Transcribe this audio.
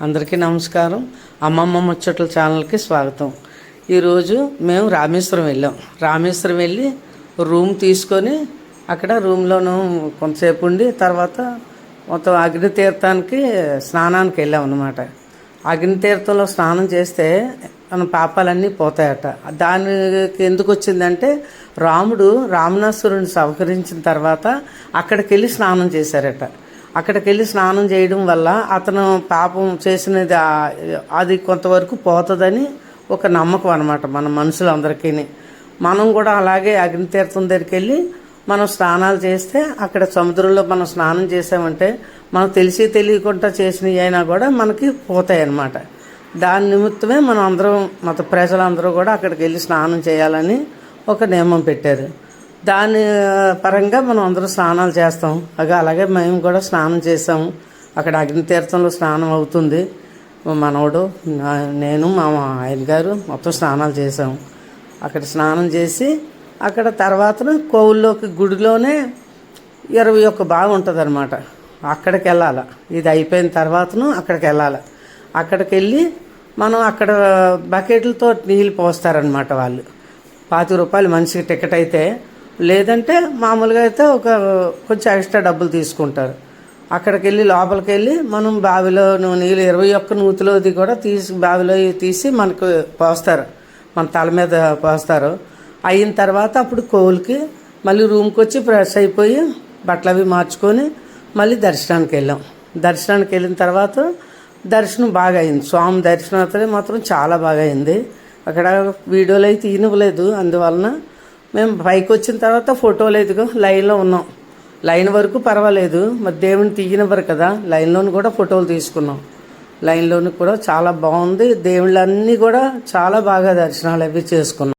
అందరికీ నమస్కారం. అమ్మమ్మ ముచ్చట్ల ఛానల్కి స్వాగతం. ఈరోజు మేము రామేశ్వరం వెళ్ళి రూమ్ తీసుకొని అక్కడ రూమ్లోనూ కొంతసేపు ఉండి తర్వాత మొత్తం అగ్నితీర్థానికి స్నానానికి వెళ్ళాం అన్నమాట. అగ్నితీర్థంలో స్నానం చేస్తే మన పాపాలన్నీ పోతాయట. దానికి ఎందుకు వచ్చిందంటే రాముడు రావణాసురుని సంహరించిన తర్వాత అక్కడికి వెళ్ళి స్నానం చేశారట. అక్కడికి వెళ్ళి స్నానం చేయడం వల్ల అతను పాపం చేసినది అది కొంతవరకు పోతుందని ఒక నమ్మకం అనమాట మన మనుషులందరికీ. మనం కూడా అలాగే అగ్నితీర్థం దగ్గరికి వెళ్ళి మనం స్నానాలు చేస్తే అక్కడ సముద్రంలో మనం స్నానం చేసామంటే మనం తెలిసి తెలియకుండా చేసినవి అయినా కూడా మనకి పోతాయి అన్నమాట. దాని నిమిత్తమే మనం అందరం మత ప్రజలందరూ కూడా అక్కడికి వెళ్ళి స్నానం చేయాలని ఒక నియమం పెట్టారు. దాని పరంగా మనం అందరూ స్నానాలు చేస్తాం. అలాగే మేము కూడా స్నానం చేసాము. అక్కడ అగ్నితీర్థంలో స్నానం అవుతుంది. మనవడు నేను మా ఆయన గారు మొత్తం స్నానాలు చేసాము. అక్కడ స్నానం చేసి అక్కడ తర్వాత కోవుల్లోకి గుడిలోనే 21 బావి ఉంటుంది అనమాట. అక్కడికి వెళ్ళాలి. ఇది అయిపోయిన తర్వాతను అక్కడికి వెళ్ళాలి. అక్కడికి వెళ్ళి మనం అక్కడ బకెట్లతో నీళ్ళు పోస్తారనమాట. వాళ్ళు 25 రూపాయలు మనిషికి టికెట్ అయితే, లేదంటే మామూలుగా అయితే కొంచెం ఎక్స్ట్రా డబ్బులు తీసుకుంటారు. అక్కడికి వెళ్ళి లోపలికి వెళ్ళి మనం బావిలో నీళ్ళు 21 నూతిలోది కూడా బావిలో తీసి మనకు పోస్తారు, మన తల మీద పోస్తారు. అయిన తర్వాత అప్పుడు కోవులకి మళ్ళీ రూమ్కి వచ్చి ఫ్రెష్ అయిపోయి బట్టలు అవి మార్చుకొని మళ్ళీ దర్శనానికి వెళ్ళాం. దర్శనానికి వెళ్ళిన తర్వాత దర్శనం బాగా అయింది. స్వామి దర్శనం అయితే మాత్రం చాలా బాగా అయింది. అక్కడ వీడియోలు అయితే తీయనివ్వలేదు. అందువలన మేము పైకి వచ్చిన తర్వాత ఫోటోలు ఎదుగు లైన్లో ఉన్నాం. లైన్ వరకు పర్వాలేదు, మరి దేవుని తీయనివ్వరు కదా, లైన్లోని కూడా ఫోటోలు తీసుకున్నాం. లైన్లోని కూడా చాలా బాగుంది. దేవుళ్ళన్నీ కూడా చాలా బాగా దర్శనాలు అవి చేసుకున్నాం.